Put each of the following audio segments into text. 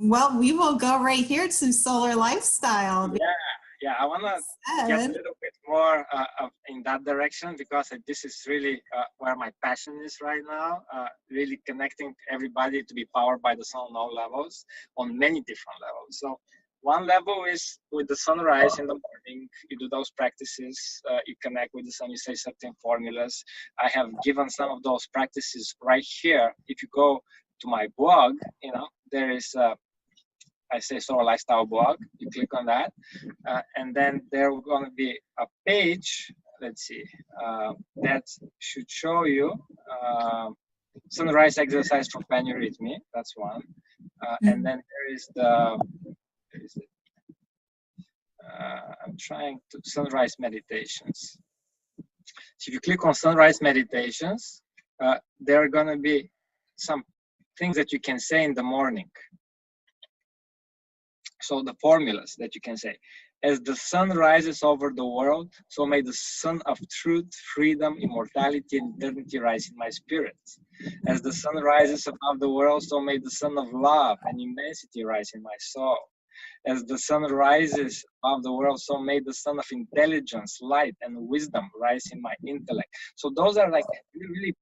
Well, we will go right here to solar lifestyle. Yeah, I want to get a little bit more in that direction, because this is really where my passion is right now, really connecting everybody to be powered by the sun on all levels, on many different levels. So one level is with the sunrise in the morning. You do those practices, you connect with the sun, you say certain formulas. I have given some of those practices right here. If you go to my blog, you know, there is I say Solar Lifestyle blog. You click on that, and then there will going to be a page. Let's see, that should show you sunrise exercise for panurhythmia. That's one, and then there is the. I'm trying to sunrise meditations. So if you click on sunrise meditations, there are going to be some things that you can say in the morning. So the formulas that you can say: as the sun rises over the world, so may the sun of truth, freedom, immortality, and eternity rise in my spirit. As the sun rises above the world, so may the sun of love and immensity rise in my soul. As the sun rises above the world, so may the sun of intelligence, light, and wisdom rise in my intellect. So those are like really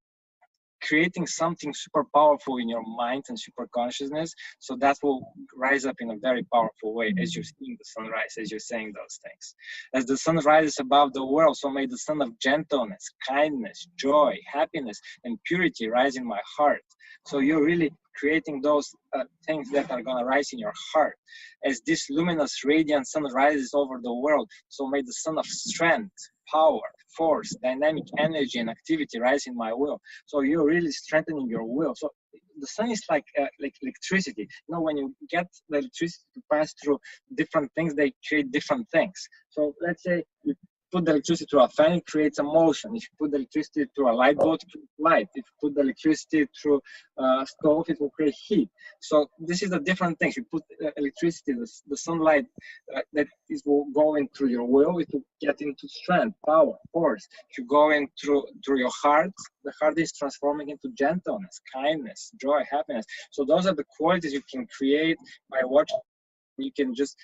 creating something super powerful in your mind and super consciousness. So that will rise up in a very powerful way as you're seeing the sunrise, as you're saying those things. As the sun rises above the world, so may the sun of gentleness, kindness, joy, happiness, and purity rise in my heart. So you're really creating those things that are going to rise in your heart. As this luminous, radiant sun rises over the world, so may the sun of strength, power, force, dynamic energy, and activity rise in my will. So you're really strengthening your will. So the sun is like electricity. You know, when you get the electricity to pass through different things, they create different things. So let's say you put the electricity through a fan, it creates a motion. If you put the electricity through a light bulb, it creates light. If you put the electricity through a stove, it will create heat. So this is the different things. You put electricity, the sunlight that is going through your will, it will get into strength, power, force. If you go in through your heart, the heart is transforming into gentleness, kindness, joy, happiness. So those are the qualities you can create by watching. You can just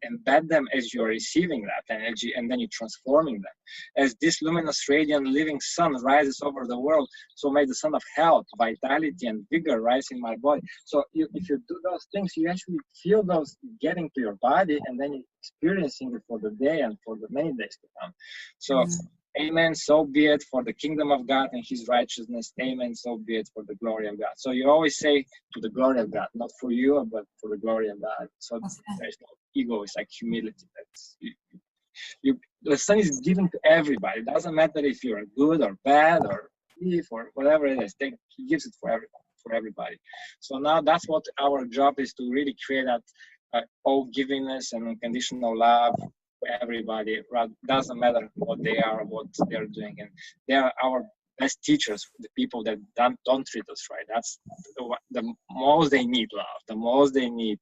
embed them as you're receiving that energy, and then you're transforming them. As this luminous, radiant, living sun rises over the world, so may the sun of health, vitality, and vigor rise in my body. So if you do those things, you actually feel those getting to your body, and then you're experiencing it for the day and for the many days to come. So amen, so be it, for the kingdom of God and his righteousness. Amen, so be it, for the glory of God. So you always say to the glory of God, not for you, but for the glory of God. So there's no ego, it's like humility. That's the sun is given to everybody. It doesn't matter if you're good or bad or thief or whatever it is. He gives it for everybody. So now that's what our job is, to really create that all givingness and unconditional love for everybody. Doesn't matter what they are, what they're doing, and they are our best teachers, the people that don't treat us right. That's the most they need love, the most they need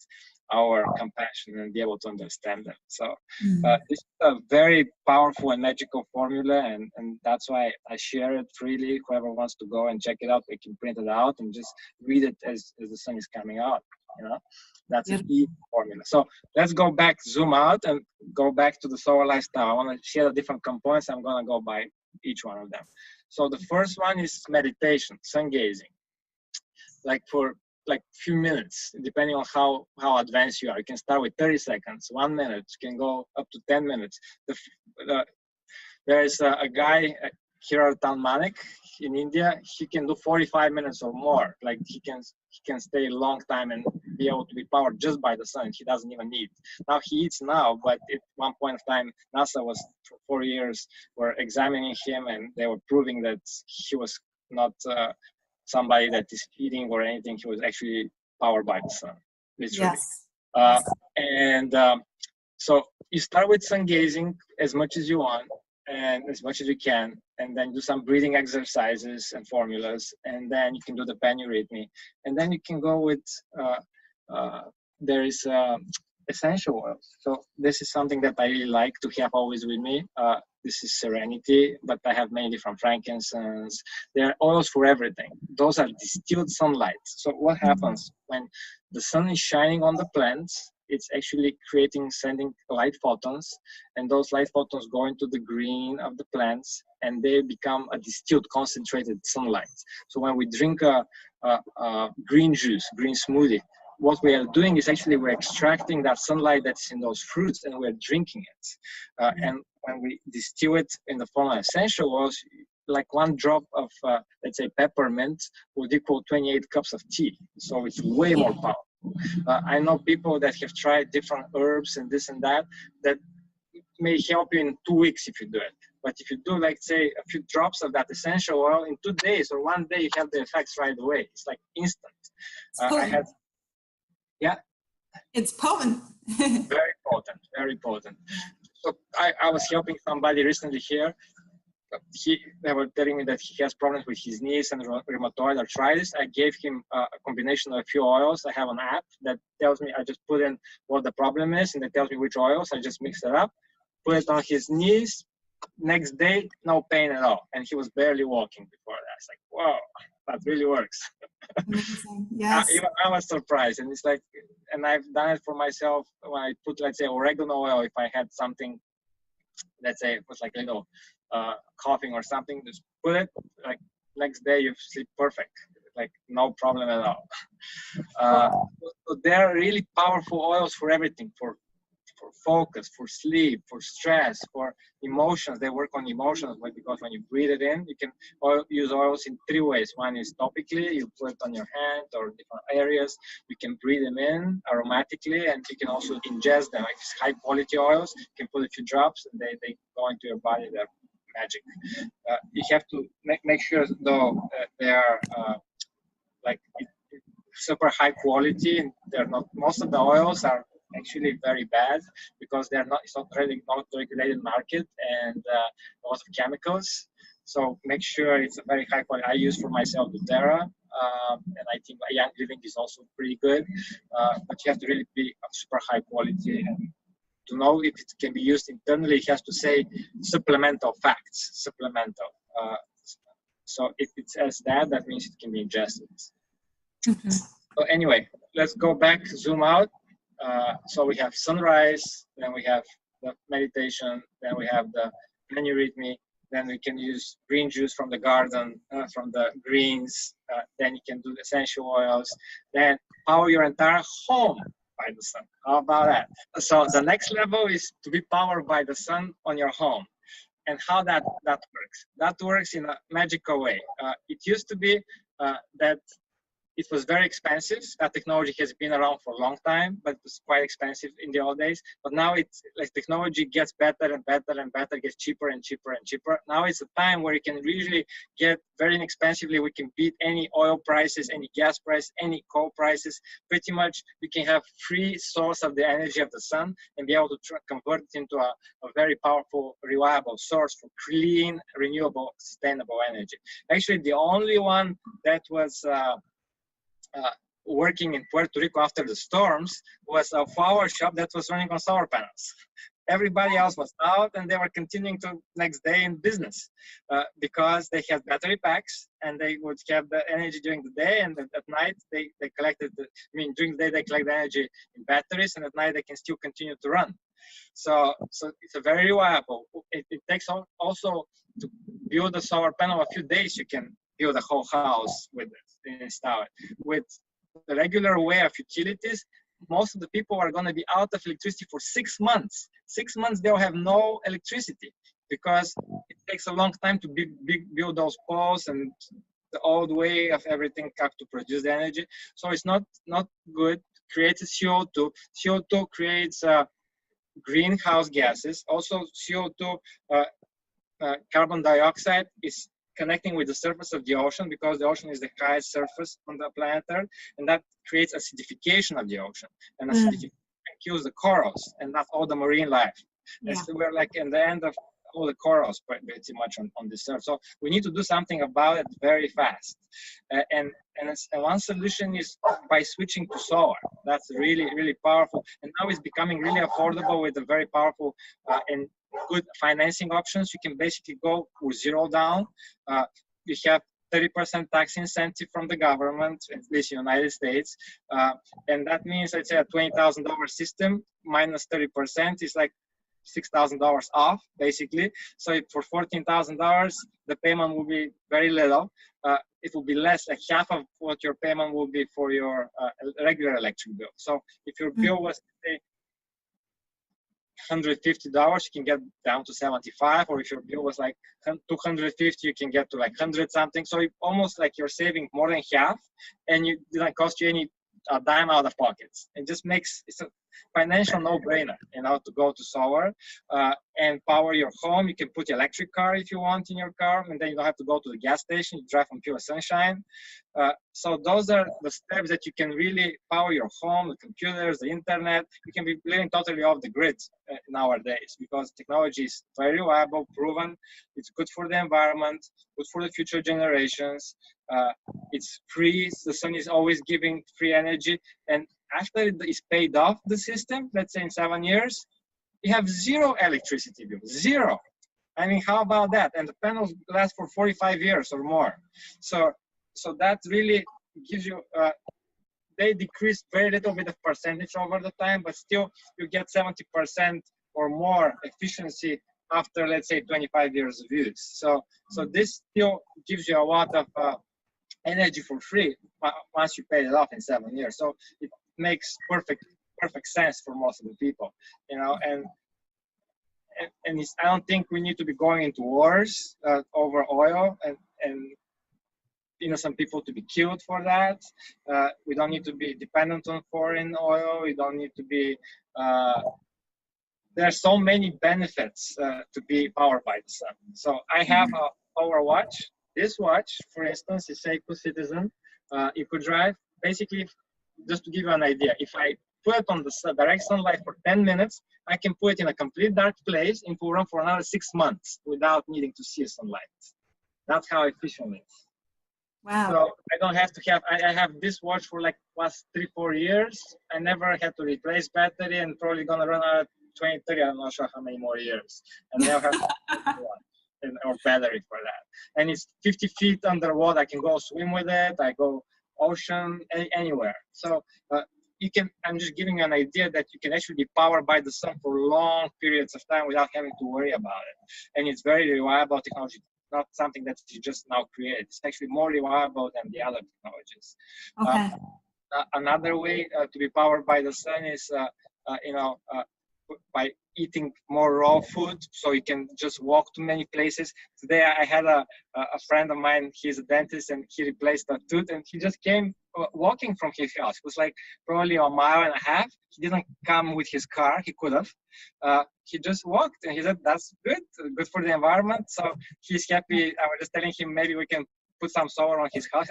our compassion, and be able to understand them. So this is a very powerful and magical formula, and that's why I share it freely. Whoever wants to go and check it out, they can print it out and just read it as the sun is coming out. You know, that's an easy formula. So let's go back, zoom out, and go back to the solar lifestyle. I want to share the different components. I'm going to go by each one of them. So the first one is meditation, sun gazing. Like for few minutes, depending on how advanced you are. You can start with 30 seconds, 1 minute, you can go up to 10 minutes. There is a guy, Kirtan Manik in India. He can do 45 minutes or more. Like he can stay a long time and be able to be powered just by the sun. He doesn't even eat. Now he eats now, but at one point of time, NASA was for 4 years were examining him, and they were proving that he was not somebody that is eating or anything. He was actually powered by the sun, literally. Yes. So you start with sun gazing as much as you want and as much as you can, and then do some breathing exercises and formulas, and then you can do the panurhythmia, and then you can go with there is essential oils. So this is something that I really like to have always with me. This is Serenity, but I have many different frankincense. There are oils for everything. Those are distilled sunlight. So what happens when the sun is shining on the plants. It's actually sending light photons, and those light photons go into the green of the plants, and they become a distilled, concentrated sunlight. So when we drink a green juice, green smoothie, what we are doing is actually we're extracting that sunlight that's in those fruits, and we're drinking it. And when we distill it in the form of essential oils, like one drop of, let's say, peppermint would equal 28 cups of tea. So it's way more powerful. I know people that have tried different herbs and this and that may help you in 2 weeks if you do it. But if you do, like, say, a few drops of that essential oil in 2 days or 1 day, you have the effects right away. It's like instant. It's potent. Very potent, very potent. So I was helping somebody recently here. They were telling me that he has problems with his knees and rheumatoid arthritis. I gave him a combination of a few oils. I have an app that tells me, I just put in what the problem is, and it tells me which oils. I just mix it up, put it on his knees. Next day, no pain at all. And he was barely walking before that. It's like, wow, that really works. Amazing. Yes. Even I was surprised. And it's like, and I've done it for myself when I put, let's say, oregano oil. If I had something, let's say it was like a little coughing or something, just put it, like next day you sleep perfect, like no problem at all. So they're really powerful oils for everything, for focus, for sleep, for stress, for emotions. They work on emotions, because when you breathe it in, you can use oils in 3 ways. One is topically, you put it on your hand or different areas. You can breathe them in aromatically, and you can also ingest them. Like high quality oils, you can put a few drops and they go into your body. They're magic. You have to make sure though they are like super high quality. They're not, most of the oils are actually very bad because it's not really not regulated market, and a lot of chemicals. So make sure it's a very high quality. I use for myself doTERRA, and I think Young Living is also pretty good, but you have to really be of super high quality. And to know if it can be used internally, it has to say supplemental facts, supplemental. So if it says that, that means it can be ingested. Mm-hmm. So anyway, let's go back, zoom out. So we have sunrise, then we have the meditation, then we have the eurythmy, then we can use green juice from the garden, from the greens, then you can do the essential oils, then power your entire home by the sun. How about that? So the next level is to be powered by the sun on your home. And how that works. That works in a magical way. It used to be that it was very expensive. That technology has been around for a long time, but it was quite expensive in the old days. But now it's like technology gets better and better and better, gets cheaper and cheaper and cheaper. Now it's a time where you can really get very inexpensively. We can beat any oil prices, any gas price, any coal prices. Pretty much we can have free source of the energy of the sun and be able to convert it into a very powerful, reliable source for clean, renewable, sustainable energy. Actually, the only one that was working in Puerto Rico after the storms was a flower shop that was running on solar panels. Everybody else was out, and they were continuing to next day in business because they had battery packs, and they would have the energy during the day, and at night they collected during the day they collect the energy in batteries, and at night they can still continue to run. So it's a very reliable. It takes also to build a solar panel a few days. You can build a whole house with it, install it. With the regular way of utilities, most of the people are going to be out of electricity for 6 months. 6 months they'll have no electricity because it takes a long time to build those poles and the old way of everything have to produce the energy. So it's not good. Creates CO2. CO2 creates greenhouse gases. Also CO2, carbon dioxide is connecting with the surface of the ocean because the ocean is the highest surface on the planet Earth, and that creates acidification of the ocean, and acidification kills the corals and not all the marine life. Yeah. So we're like in the end of all the corals pretty much on this earth. So we need to do something about it very fast. And one solution is by switching to solar. That's really, really powerful. And now it's becoming really affordable with a very powerful and good financing options. You can basically go with zero down. You have 30% tax incentive from the government, at least in the United States. And that means, let's say, a $20,000 system minus 30% is like $6,000 off, basically. So if for $14,000, the payment will be very little. It will be less, like half of what your payment will be for your regular electric bill. So if your bill was, say, $150, you can get down to 75, or if your bill was like 250, you can get to like 100 something. So it almost like you're saving more than half, and it didn't cost you any dime out of pockets. It just makes it's a financial no-brainer, you know, to go to solar and power your home. You can put your electric car if you want in your car, and then you don't have to go to the gas station. You drive on pure sunshine. So those are the steps that you can really power your home, the computers, the internet. You can be living totally off the grid nowadays, because technology is very reliable, proven. It's good for the environment, good for the future generations. It's free. The sun is always giving free energy. And after it's paid off, the system, let's say in 7 years, you have zero electricity bill, zero. I mean, how about that? And the panels last for 45 years or more. So that really gives you, they decrease very little bit of percentage over the time, but still you get 70% or more efficiency after, let's say, 25 years of use. So this still gives you a lot of energy for free once you pay it off in 7 years. So it makes perfect sense for most of the people, you know. And I don't think we need to be going into wars over oil and innocent people to be killed for that. We don't need to be dependent on foreign oil. We don't need to be. There are so many benefits to be powered by the sun. So I have a power watch. This watch, for instance, is Eco Citizen Eco Drive. Basically, just to give you an idea, if I put it on the direct sunlight for 10 minutes, I can put it in a complete dark place and will run for another 6 months without needing to see sunlight. That's how efficient it is. Wow. So I don't have to have, I have this watch for like last 3-4 years. I never had to replace battery, and probably gonna run out 20, 30, I'm not sure how many more years. And they'll have or battery for that. And it's 50 feet underwater. I can go swim with it. I go ocean, anywhere. So you can, I'm just giving you an idea that you can actually be powered by the sun for long periods of time without having to worry about it. And it's very reliable technology, not something that you just now created. It's actually more reliable than the other technologies. Okay. Another way to be powered by the sun is, by eating more raw food, so you can just walk to many places. Today I had a friend of mine, he's a dentist, and he replaced a tooth, and he just came walking from his house. It was like probably a mile and a half. He didn't come with his car, he could have. He just walked, and he said, that's good for the environment. So he's happy. I was just telling him maybe we can put some solar on his house.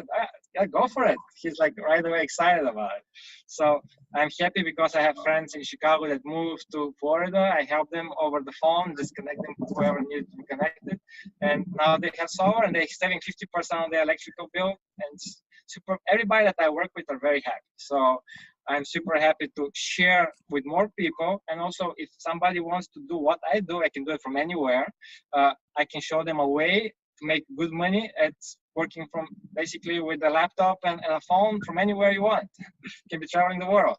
Yeah, go for it. He's like right away excited about it. So I'm happy because I have friends in Chicago that moved to Florida. I help them over the phone, just connect them to whoever needs to be connected. And now they have solar, and they're saving 50% on their electrical bill. And super, everybody that I work with are very happy. So I'm super happy to share with more people. And also, if somebody wants to do what I do, I can do it from anywhere. I can show them a way to make good money at working from basically with a laptop and a phone from anywhere you want. You can be traveling the world.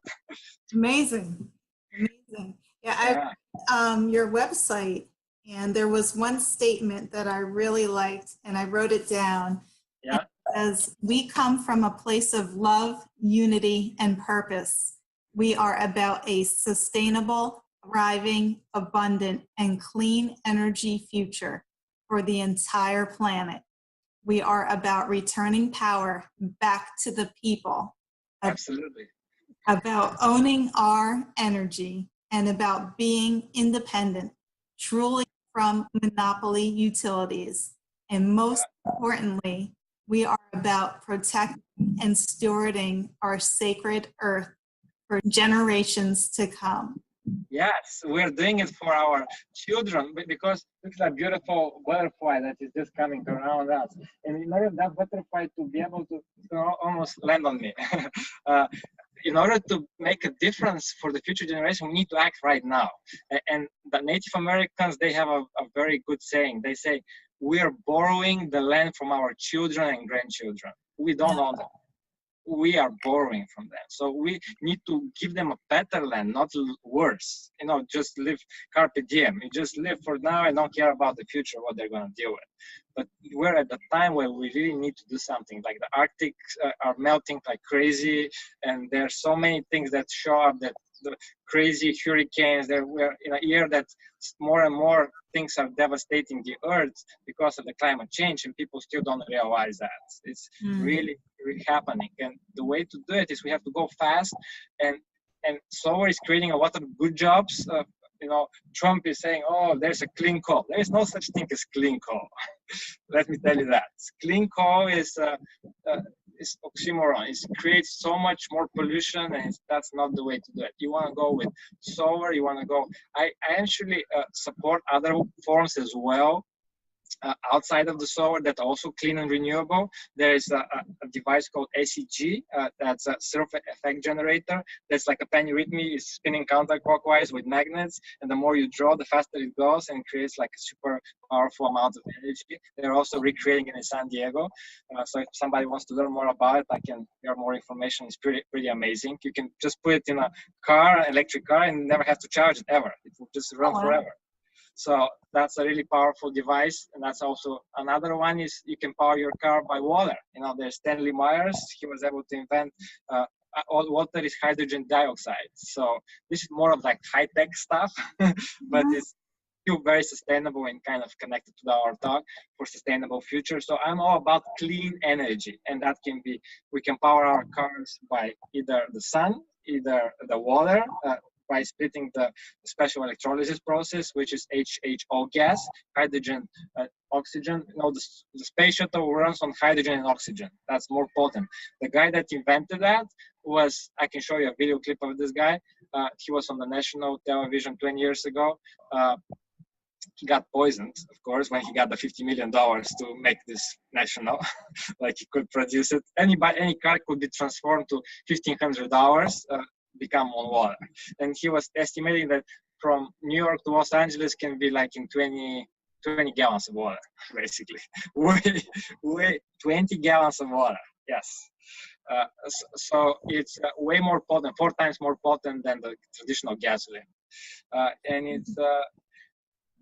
Amazing. Amazing. Yeah, I your website, and there was one statement that I really liked, and I wrote it down. Yeah. It says, we come from a place of love, unity, and purpose. We are about a sustainable, thriving, abundant, and clean energy future for the entire planet. We are about returning power back to the people. Absolutely. About owning our energy, and about being independent, truly from monopoly utilities. And most importantly, we are about protecting and stewarding our sacred earth for generations to come. Yes, we're doing it for our children, because look at that beautiful butterfly that is just coming around us. And in order for that butterfly to be able to almost land on me, in order to make a difference for the future generation, we need to act right now. And the Native Americans, they have a very good saying. They say, we are borrowing the land from our children and grandchildren. We don't own them. We are borrowing from them. So we need to give them a better land, not worse. You know, just live carpe diem. You just live for now and don't care about the future, what they're going to deal with. But we're at the time where we really need to do something. Like the Arctic are melting like crazy, and there are so many things that show up, that the crazy hurricanes. We're in a year that more and more things are devastating the earth because of the climate change, and people still don't realize that. It's really happening. And the way to do it is we have to go fast, and solar is creating a lot of good jobs. You know, Trump is saying, oh, there's a clean coal. There is no such thing as clean coal. Let me tell you that. Clean coal is oxymoron. It creates so much more pollution, and that's not the way to do it. You want to go with solar. You want to go. I actually support other forms as well. Outside of the solar that are also clean and renewable. There is a device called ACG, that's a self-effect generator. That's like a penny rhythm, is spinning counterclockwise with magnets, and the more you draw, the faster it goes, and creates like a super powerful amount of energy. They're also recreating it in San Diego. So if somebody wants to learn more about it, I can share more information. It's pretty amazing. You can just put it in a car, an electric car, and never have to charge it ever. It will just run forever. So that's a really powerful device. And that's also another one is you can power your car by water. You know, there's Stanley Myers. He was able to invent all water is hydrogen dioxide. So this is more of like high-tech stuff, but it's still very sustainable and kind of connected to our talk for sustainable future. So I'm all about clean energy, and that can be, we can power our cars by either the sun, either the water, by splitting the special electrolysis process, which is HHO gas, hydrogen, oxygen. You know, the space shuttle runs on hydrogen and oxygen. That's more potent. The guy that invented that was, I can show you a video clip of this guy. He was on the national television 20 years ago. He got poisoned, of course, when he got the $50 million to make this national. Like he could produce it. Any car could be transformed to $1,500. Become on water, and he was estimating that from New York to Los Angeles can be like in 20 gallons of water, basically. 20 gallons of water, yes. So it's way more potent, 4 times more potent than the traditional gasoline. And it's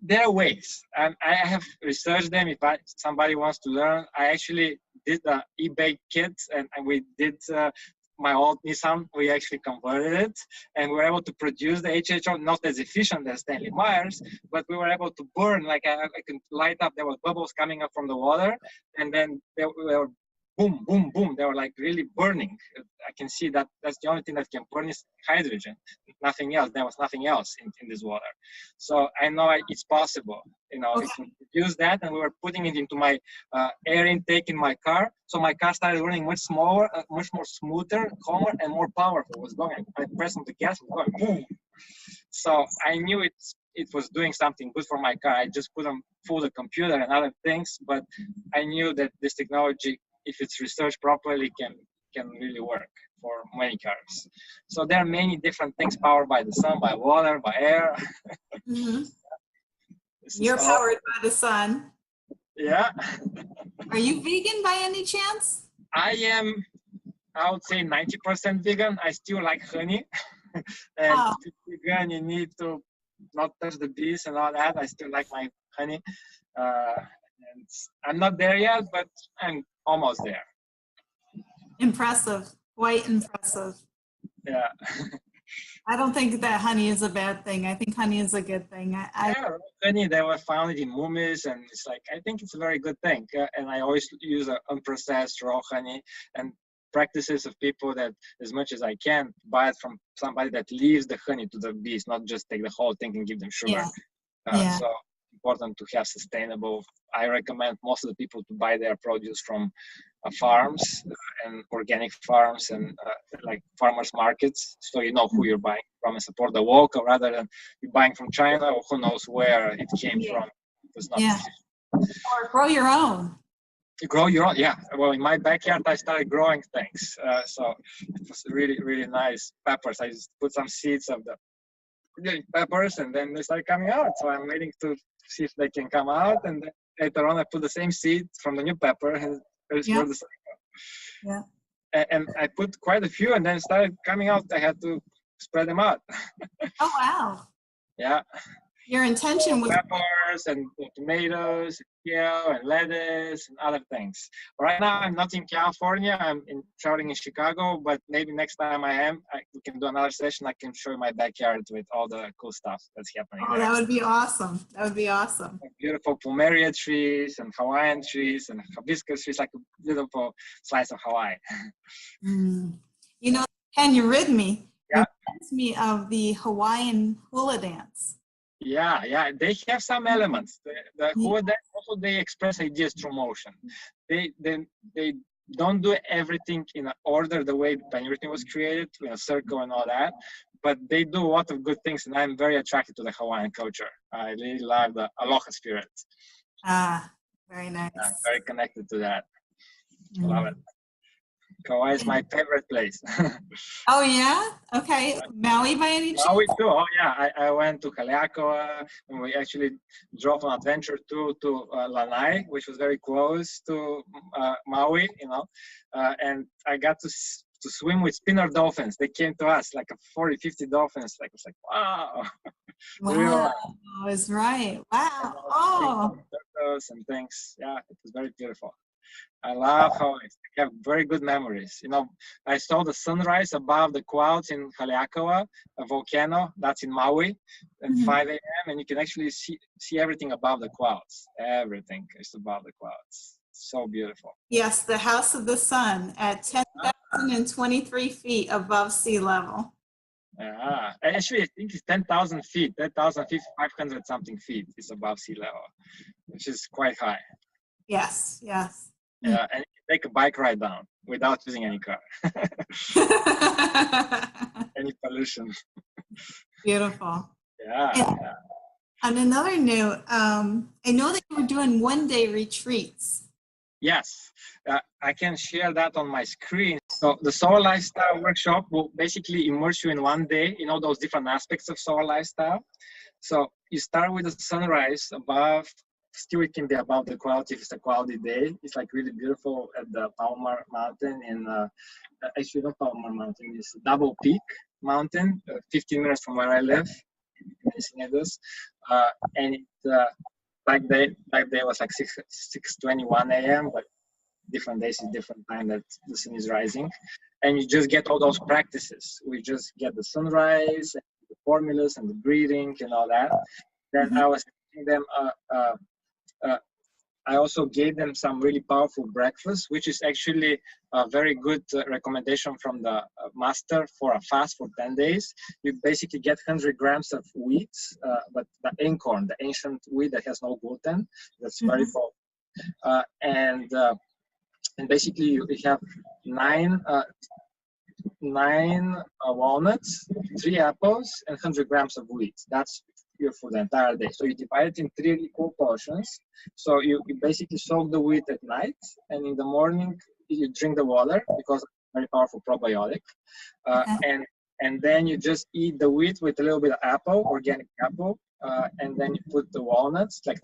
there are ways, and I have researched them. If somebody wants to learn, I actually did the eBay kit, and we did my old Nissan, we actually converted it, and we were able to produce the HHO, not as efficient as Stanley Myers, but we were able to burn, like I can light up, there were bubbles coming up from the water, and then they were boom, boom, boom, they were like really burning. I can see that that's the only thing that can burn is hydrogen, nothing else. There was nothing else in this water. So I know it's possible, you know, we can use that, and we were putting it into my air intake in my car. So my car started running much smaller, much more smoother, calmer, and more powerful. It was going, I pressed on the gas, it was going boom. So I knew it was doing something good for my car. I just couldn't fool the computer and other things, but I knew that this technology, if it's researched properly, can really work for many cars. So there are many different things powered by the sun, by water, by air. You're powered by the sun. Yeah. Are you vegan by any chance? I am, I would say 90% vegan. I still like honey. And to be vegan, you need to not touch the bees and all that. I still like my honey. And I'm not there yet, but I'm almost there. Impressive, quite impressive. Yeah. I don't think that honey is a bad thing. I think honey is a good thing. Yeah, honey, they were found in mummies, and it's like, I think it's a very good thing. And I always use unprocessed raw honey, and practices of people that as much as I can buy it from somebody that leaves the honey to the bees, not just take the whole thing and give them sugar. So important to have sustainable. I recommend most of the people to buy their produce from farms and organic farms and like farmers markets, so you know who you're buying from and support the local rather than you buying from China or who knows where it came from. It was not or grow your own. You grow your own, yeah. Well, in my backyard, I started growing things, so it was really, really nice. Peppers, I just put some seeds of the peppers, and then they started coming out. So I'm waiting to see if they can come out, and then later on, I put the same seed from the new pepper and it's Yeah. for the cycle. Yeah. And I put quite a few, and then it started coming out. I had to spread them out. Oh, wow. Yeah. Your intention was Peppers and tomatoes, kale and lettuce and other things. Right now, I'm not in California. I'm traveling in Chicago, but maybe next time we can do another session. I can show you my backyard with all the cool stuff that's happening Oh, there. that would be awesome. That would be awesome. Beautiful plumeria trees and Hawaiian trees and hibiscus trees, like a beautiful slice of Hawaii. You know, Ken, you read me. Yeah. Reminds me of the Hawaiian hula dance. Yeah, they have some elements. The Hula dance also, they express ideas through motion. They don't do everything in order the way painting was created, in a circle and all that, but they do a lot of good things, and I'm very attracted to the Hawaiian culture. I really love the aloha spirit. Ah, very nice. I'm very connected to that. I love it. Kauai is my favorite place. Oh, yeah? Okay. Maui by any chance? Maui too. Oh, yeah. I went to Haleakala, and we actually drove on adventure to Lanai, which was very close to Maui, and I got to swim with spinner dolphins. They came to us, like 40, 50 dolphins. Like, it was like, wow. Wow, is right. Wow. Oh. And things. Yeah, it was very beautiful. I love Hawaii. I have very good memories. I saw the sunrise above the clouds in Haleakala, a volcano that's in Maui, at 5 a.m. and you can actually see everything above the clouds. Everything is above the clouds. So beautiful. Yes, the House of the Sun at 10,023 feet above sea level. Yeah, actually, I think it's 10,000 feet. 10,500 something feet is above sea level, which is quite high. Yes. Yeah, and you can take a bike ride down without using any car. Any pollution. Beautiful. Yeah. On another note, I know that you were doing one-day retreats. Yes, I can share that on my screen. So the Soul Lifestyle Workshop will basically immerse you in one day in all those different aspects of Soul Lifestyle. So you start with the sunrise above. Still, it can be above the clouds if it's a cloudy day. It's like really beautiful at the Palomar Mountain actually not Palomar Mountain, it's Double Peak Mountain, 15 minutes from where I live in Encinitas. And back day was like 6:21 a.m., but different days is different time that the sun is rising. And you just get all those practices. We just get the sunrise, and the formulas and the breathing and all that. Then I was teaching them I also gave them some really powerful breakfast, which is actually a very good recommendation from the master for a fast for 10 days. You basically get 100 grams of wheat, but the einkorn, the ancient wheat that has no gluten, that's very powerful. And basically you have nine walnuts, 3 apples, and 100 grams of wheat. That's for the entire day. So you divide it in 3 equal portions. So you basically soak the wheat at night, and in the morning you drink the water because it's a very powerful probiotic. And then you just eat the wheat with a little bit of apple, organic apple, and then you put the walnuts, like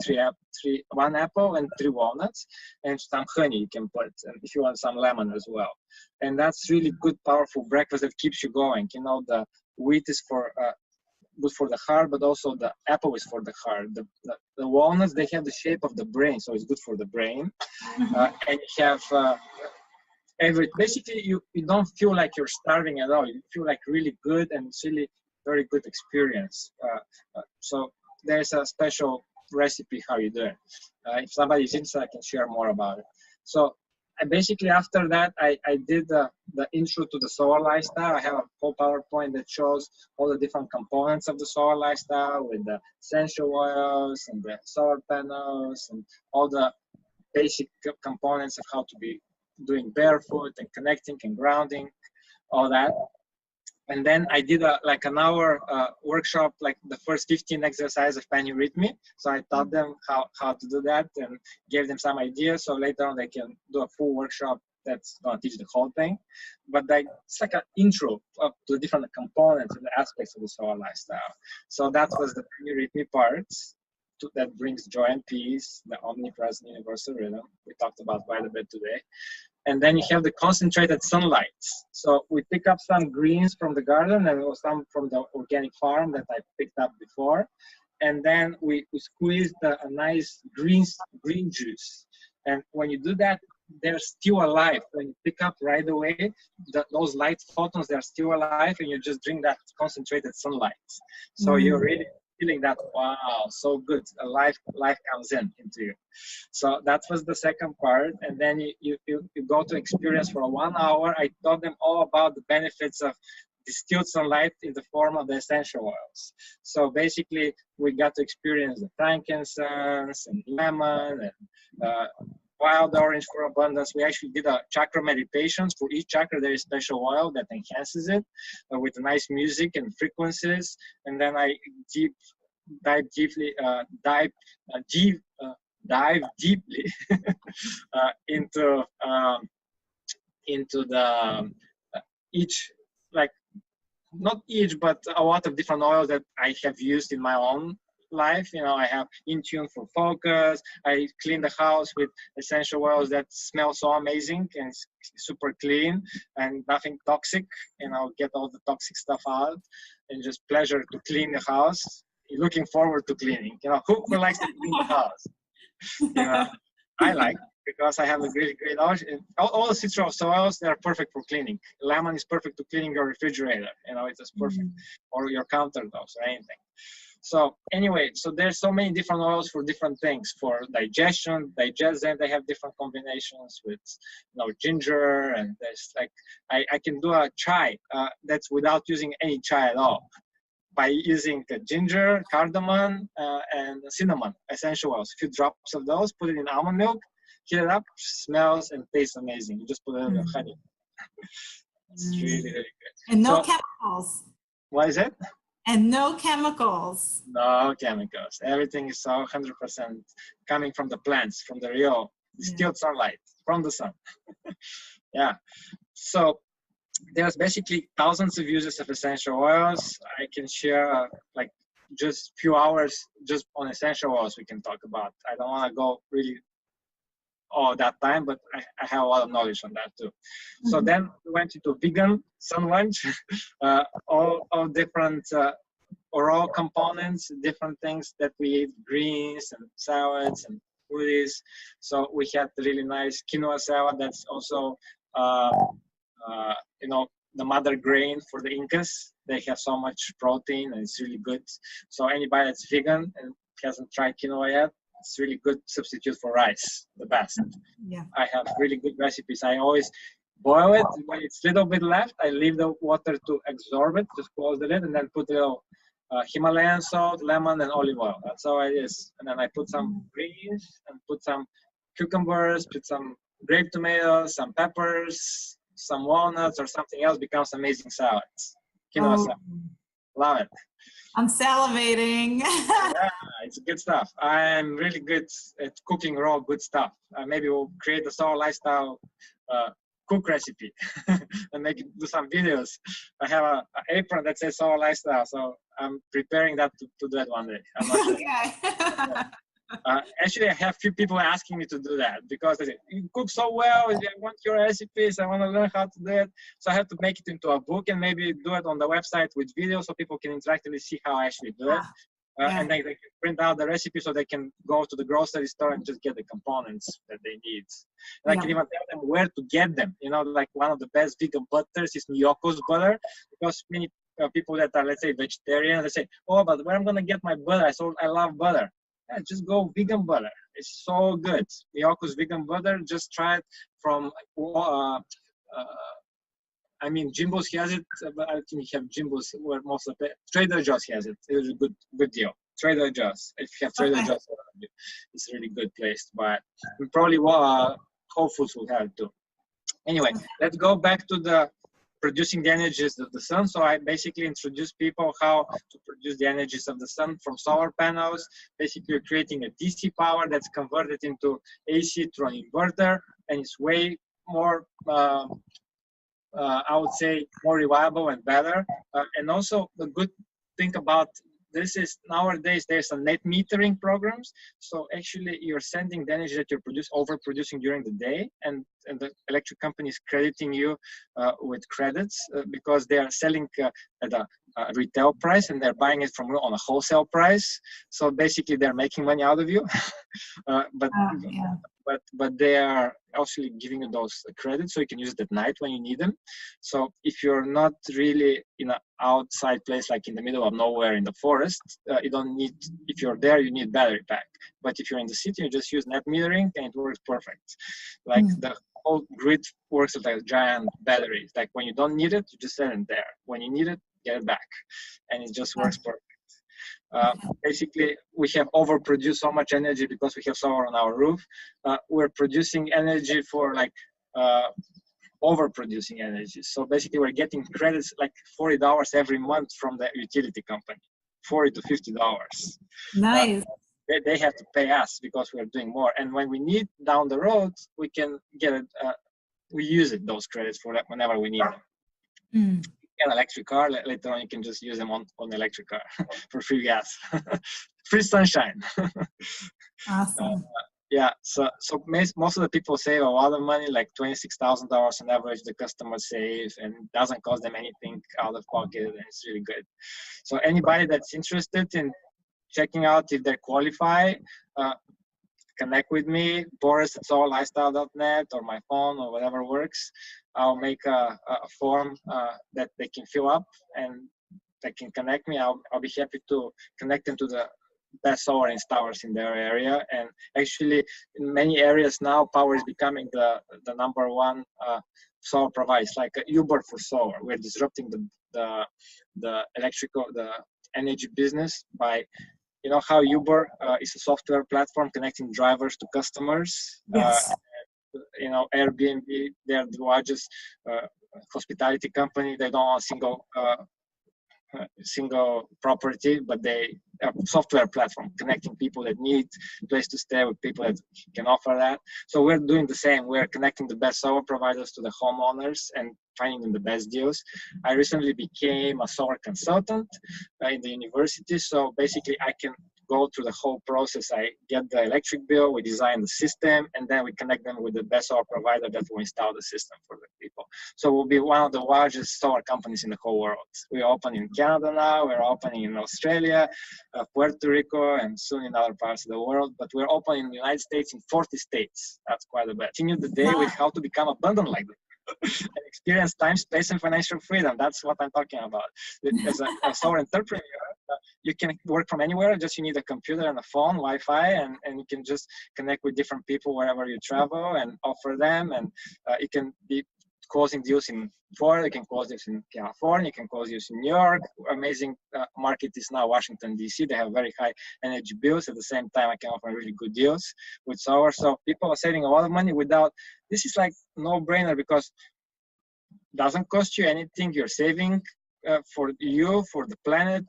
1 apple and 3 walnuts, and some honey you can put, and if you want some lemon as well. And that's really good, powerful breakfast that keeps you going. The wheat is good for the heart, but also the apple is for the heart. The walnuts, they have the shape of the brain, so it's good for the brain. And you have basically you don't feel like you're starving at all. You feel like really good, and it's really very good experience. So there's a special recipe how you do it. If somebody is interested, I can share more about it. So basically after that, I did the intro to the solar lifestyle. I have a whole PowerPoint that shows all the different components of the solar lifestyle with the essential oils and the solar panels and all the basic components of how to be doing barefoot and connecting and grounding, all that. And then I did an hour workshop, like the first 15 exercises of panurhythmy. So I taught them how to do that and gave them some ideas. So later on they can do a full workshop that's going to teach the whole thing. But it's like an intro to the different components and the aspects of the solar lifestyle. So that was the panurhythmy part. that brings joy and peace, the omnipresent universal rhythm. We talked about quite a bit today. And then you have the concentrated sunlight. So we pick up some greens from the garden and some from the organic farm that I picked up before. And then we squeeze a nice green juice. And when you do that, they're still alive. When you pick up right away, those light photons, they're still alive, and you just drink that concentrated sunlight. So you're really feeling that, wow, so good. Life comes into you. So that was the second part. And then you go to experience for 1 hour. I taught them all about the benefits of distilled sunlight in the form of the essential oils. So basically, we got to experience the frankincense and lemon and wild orange for abundance. We actually did a chakra meditations. For each chakra, there is special oil that enhances it with nice music and frequencies. And then I dive deeply into the each, like, not each, but a lot of different oils that I have used in my own life. You know, I have Intune for focus. I clean the house with essential oils that smell so amazing and super clean and nothing toxic. You know, get all the toxic stuff out and just pleasure to clean the house. Looking forward to cleaning. You know, who likes to clean the house? You know, I like, because I have a really great oil. All the citrus oils, they're perfect for cleaning. Lemon is perfect to cleaning your refrigerator. You know, it's just perfect. Or your countertops or anything. So anyway, so there's so many different oils for different things. For digestion, digestion, they have different combinations with, you know, ginger, and there's like, I can do a chai that's without using any chai at all, by using ginger, cardamom, and cinnamon essential oils. A few drops of those, put it in almond milk, heat it up, smells and tastes amazing. You just put it in your honey. It's really, really good. And no chemicals. What is it? And no chemicals. No chemicals. Everything is so 100% coming from the plants, from the real distilled sunlight, from the sun. Yeah. So there's basically thousands of uses of essential oils. I can share like just few hours just on essential oils we can talk about. I don't want to go really all that time, but I have a lot of knowledge on that too. So then we went into vegan sun lunch, all different raw components, different things that we eat, greens and salads and smoothies. So we had really nice quinoa salad that's also you know, the mother grain for the Incas. They have so much protein and it's really good. So anybody that's vegan and hasn't tried quinoa yet, it's really good substitute for rice, the best. Yeah. I have really good recipes. I always boil it. When it's a little bit left, I leave the water to absorb it, just close the lid, and then put a little Himalayan salt, lemon, and olive oil. That's all it is. And then I put some greens and put some cucumbers, put some grape tomatoes, some peppers, some walnuts or something else, becomes amazing salads. Quinoa salad. Love it. I'm salivating. Yeah, it's good stuff. I'm really good at cooking raw good stuff. Maybe we'll create a Soul Lifestyle cook recipe and do some videos. I have an apron that says Soul Lifestyle, so I'm preparing that to do that one day. I'm not sure. Okay. Actually, I have few people asking me to do that because they say, you cook so well, I want your recipes, I want to learn how to do it. So I have to make it into a book and maybe do it on the website with video so people can interactively see how I actually do it. And they can print out the recipe so they can go to the grocery store and just get the components that they need. And I can even tell them where to get them. You know, like one of the best vegan butters is Miyoko's butter, because many people that are, let's say, vegetarian, they say, oh, but where am I going to get my butter? I love butter. Yeah, just go vegan butter. It's so good. Miyoko's vegan butter, just try it from, I mean, Jimbo's has it, but I think you have Jimbo's where most of it. Trader Joe's has it. It's a good deal. Trader Joe's. If you have Trader Joe's, it's a really good place to buy it. And probably Whole Foods will have it too. Anyway, let's go back to the producing the energies of the sun. So I basically introduce people how to produce the energies of the sun from solar panels. Basically, you're creating a DC power that's converted into AC through an inverter, and it's way more, I would say, more reliable and better. And also, the good thing about this is nowadays there's a net metering programs. So actually you're sending the energy that you're overproducing during the day, and the electric company is crediting you with credits because they are selling at a retail price and they're buying it from you on a wholesale price. So basically they're making money out of you. But they are actually giving you those credits so you can use it at night when you need them. So if you're not really in an outside place, like in the middle of nowhere in the forest, you don't need, if you're there, you need battery pack. But if you're in the city, you just use net metering and it works perfect. Like the whole grid works like a giant battery. Like when you don't need it, you just set it there. When you need it, get it back. And it just works perfect. Basically, we have overproduced so much energy because we have solar on our roof. We're producing energy for like overproducing energy. So basically, we're getting credits like $40 every month from the utility company, $40 to $50. Nice. They have to pay us because we're doing more. And when we need down the road, we can get it. We use it, those credits for that whenever we need them. An electric car, later on you can just use them on electric car for free gas. Free sunshine. Awesome. Yeah, so most of the people save a lot of money, like $26,000 on average the customers save, and it doesn't cost them anything out of pocket, and it's really good. So anybody that's interested in checking out if they qualify, connect with me, Boris at Soul2Soul.net, or my phone, or whatever works. I'll make a form that they can fill up and they can connect me. I'll be happy to connect them to the best solar installers in their area. And actually, in many areas now, Power is becoming the number one solar provider. It's like Uber for solar. We're disrupting the energy business by, you know how Uber is a software platform connecting drivers to customers. Yes. You know, Airbnb, they're the largest hospitality company. They don't own a single property, but they are a software platform connecting people that need a place to stay with people that can offer that. So we're doing the same. We're connecting the best solar providers to the homeowners and finding them the best deals. I recently became a solar consultant in the university. So basically I can go through the whole process. I get the electric bill, we design the system, and then we connect them with the best solar provider that will install the system for the people. So we'll be one of the largest solar companies in the whole world. We're opening in Canada now, we're opening in Australia, Puerto Rico, and soon in other parts of the world. But we're opening in the United States in 40 states. That's quite a bit. Continue the day with how to become abundant like that. And experience time, space, and financial freedom. That's what I'm talking about. As a solar entrepreneur, you can work from anywhere. Just you need a computer and a phone, Wi-Fi, and you can just connect with different people wherever you travel and offer them. And you can be closing deals in Florida, you can close deals in California, you can close deals in New York. Amazing market is now Washington, D.C. They have very high energy bills. At the same time, I can offer really good deals with solar. So people are saving a lot of money without, this is like no-brainer because it doesn't cost you anything. You're saving for you, for the planet,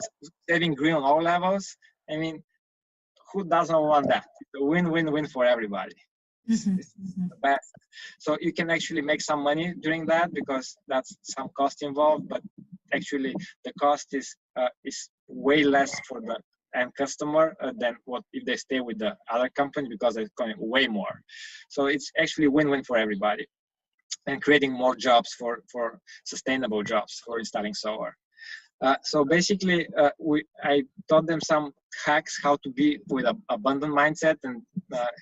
saving green on all levels. I mean, who doesn't want that? It's a win-win-win for everybody. It's the best. So you can actually make some money doing that because that's some cost involved, but actually the cost is way less for the end customer than what if they stay with the other company because they're going way more. So it's actually win-win for everybody and creating more jobs for sustainable jobs for installing solar. So basically, I taught them some hacks how to be with an abundant mindset and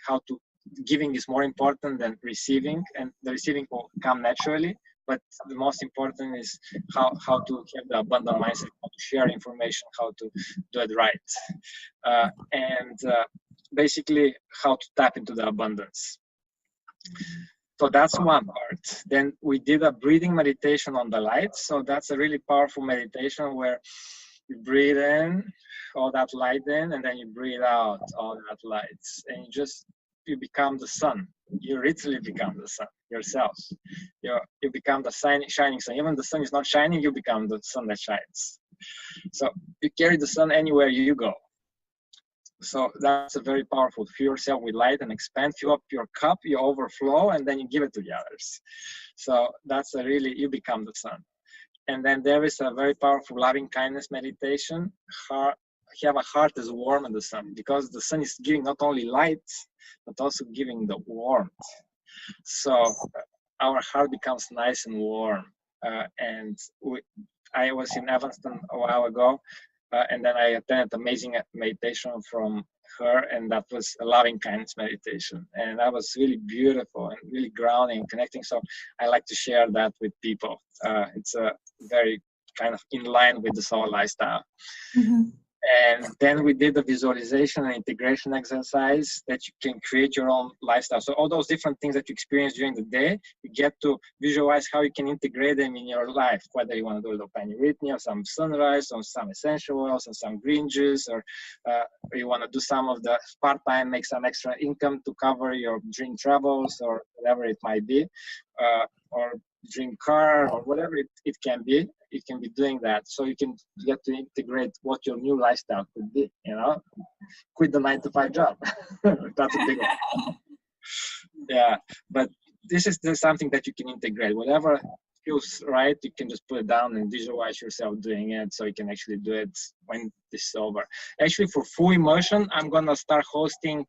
how to giving is more important than receiving, and the receiving will come naturally. But the most important is how to have the abundant mindset, how to share information, how to do it right, and basically how to tap into the abundance. So that's one part. Then we did a breathing meditation on the light. So that's a really powerful meditation where you breathe in all that light in, and then you breathe out all that light, and you become the sun. You literally become the sun yourself. You become the shining sun. Even the sun is not shining, you become the sun that shines. So you carry the sun anywhere you go. So that's a very powerful. Fill yourself with light and expand. Fill up your cup, you overflow, and then you give it to the others. So that's you become the sun. And then there is a very powerful loving kindness meditation. have a heart as warm as the sun, because the sun is giving not only light, but also giving the warmth. So our heart becomes nice and warm. I was in Evanston a while ago, and then I attended amazing meditation from her, and that was a loving kindness meditation, and that was really beautiful and really grounding and connecting. So I like to share that with people. It's a very kind of in line with the soul lifestyle. Mm-hmm. And then we did the visualization and integration exercise that you can create your own lifestyle. So all those different things that you experience during the day, you get to visualize how you can integrate them in your life, whether you want to do a little panurhythmia, or some sunrise, or some essential oils, or some green juice, or you want to do some of the part-time, make some extra income to cover your dream travels, or whatever it might be, or dream car, or whatever it can be. You can be doing that, so you can get to integrate what your new lifestyle could be. Quit the 9-to-5 job. That's a big one. Yeah, but this is something that you can integrate. Whatever feels right, you can just put it down and visualize yourself doing it, so you can actually do it when this is over. Actually, for full immersion, I'm gonna start hosting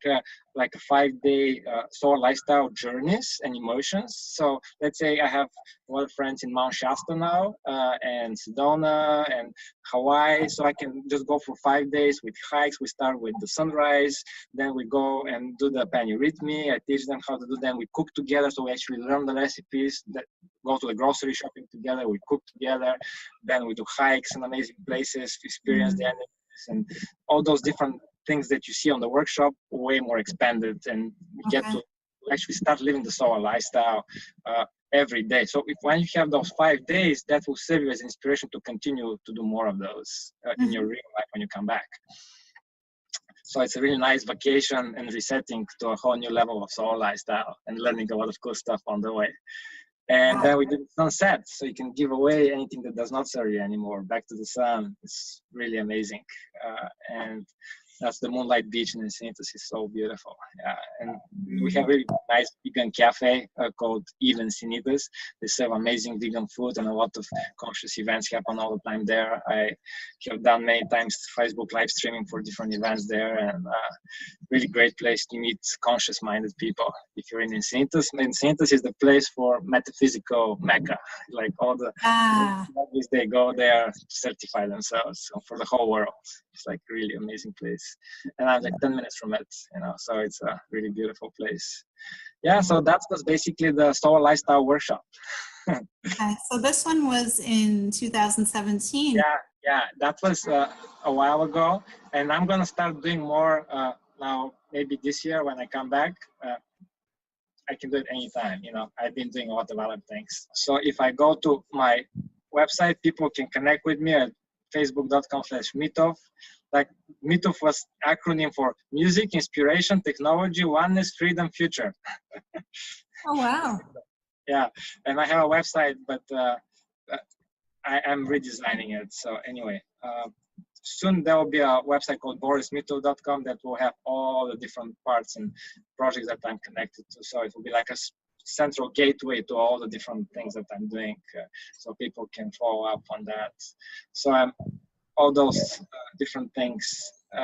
like a 5-day soul lifestyle journeys and immersions. So let's say I have a lot of friends in Mount Shasta now, and Sedona and Hawaii, so I can just go for 5 days with hikes. We start with the sunrise, then we go and do the panurhythmy. I teach them how to do them. We cook together, so we actually learn the recipes, that go to the grocery shopping together, we cook together, then we do hikes in amazing places, experience the animals, and all those different things that you see on the workshop, way more expanded, and we get to actually start living the soul lifestyle every day. So when you have those 5 days, that will serve you as inspiration to continue to do more of those in your real life when you come back. So it's a really nice vacation and resetting to a whole new level of soul lifestyle, and learning a lot of cool stuff on the way. And then we did sunset, so you can give away anything that does not serve you anymore, back to the sun. It's really amazing. And that's the Moonlight Beach in Encinitas. Is so beautiful. And we have a really nice vegan cafe called Even Encinitas. They serve amazing vegan food, and a lot of conscious events happen all the time there. I have done many times Facebook live streaming for different events there, and really great place to meet conscious-minded people. If you're in Encinitas, Encinitas is the place for metaphysical Mecca. Like all the they go there to certify themselves for the whole world. It's like a really amazing place, and I'm like 10 minutes from it, so it's a really beautiful place. Yeah, so that was basically the soul lifestyle workshop. So this one was in 2017. Yeah, that was a while ago, and I'm gonna start doing more now. Maybe this year when I come back, I can do it anytime. I've been doing a lot of other things. So if I go to my website, people can connect with me at facebook.com/Mitov. Like, Mitov was acronym for Music, Inspiration, Technology, Oneness, Freedom, Future. Oh, wow. Yeah, and I have a website, but I'm redesigning it. So anyway, soon there will be a website called borismitov.com that will have all the different parts and projects that I'm connected to. So it will be like a central gateway to all the different things that I'm doing, so people can follow up on that. So I'm all those different things.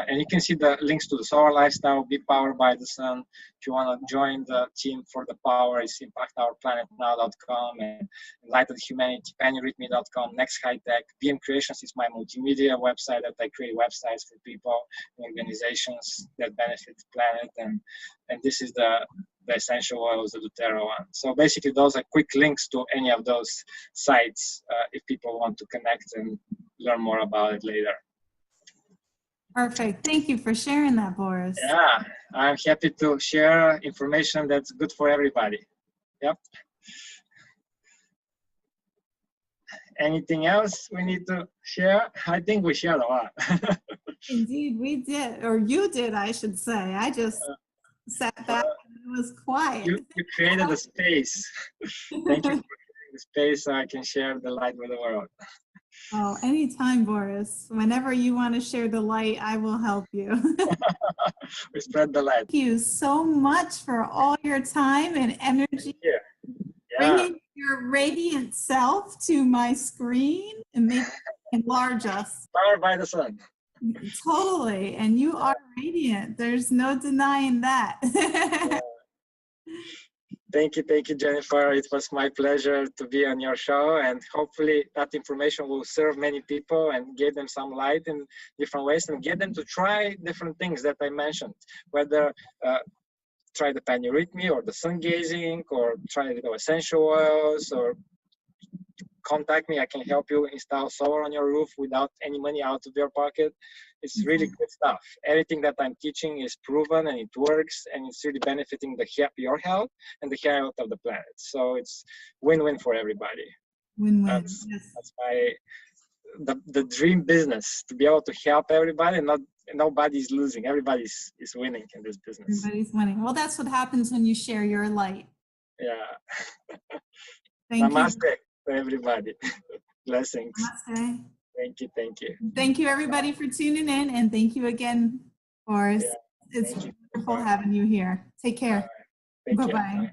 And you can see the links to the solar lifestyle, Be Powered by the Sun. If you want to join the team for the power, it's impactourplanetnow.com, and Enlightened Humanity, panurhythmy.com, Next High Tech. BM Creations is my multimedia website that I create websites for people and organizations that benefit the planet. And this is the essential oils, the doTERRA one. So basically, those are quick links to any of those sites if people want to connect and learn more about it later. Perfect. Thank you for sharing that, Boris. Yeah, I'm happy to share information that's good for everybody. Yep. Anything else we need to share? I think we shared a lot. Indeed, we did, or you did, I should say. I just sat back and it was quiet. You created a space. Thank you for creating the space so I can share the light with the world. Oh, anytime, Boris. Whenever you want to share the light, I will help you. We spread the light. Thank you so much for all your time and energy. Yeah. Bringing your radiant self to my screen and make enlarge us. Powered by the sun. Totally. And you are radiant. There's no denying that. Thank you, Jennifer. It was my pleasure to be on your show, and hopefully that information will serve many people and give them some light in different ways and get them to try different things that I mentioned, whether try the panurhythmy or the sun gazing, or try the essential oils, or contact me. I can help you install solar on your roof without any money out of your pocket. It's really good stuff. Everything that I'm teaching is proven and it works, and it's really benefiting your health and the health of the planet. So it's win-win for everybody. Win-win. That's the dream business, to be able to help everybody, and nobody's losing. Everybody's is winning in this business. Everybody's winning. Well, that's what happens when you share your light. Yeah. Namaste to everybody. Blessings. Namaste. Thank you. Thank you, everybody, for tuning in, and thank you again, Boris. It's wonderful having you here. Take care. Right. Bye-bye.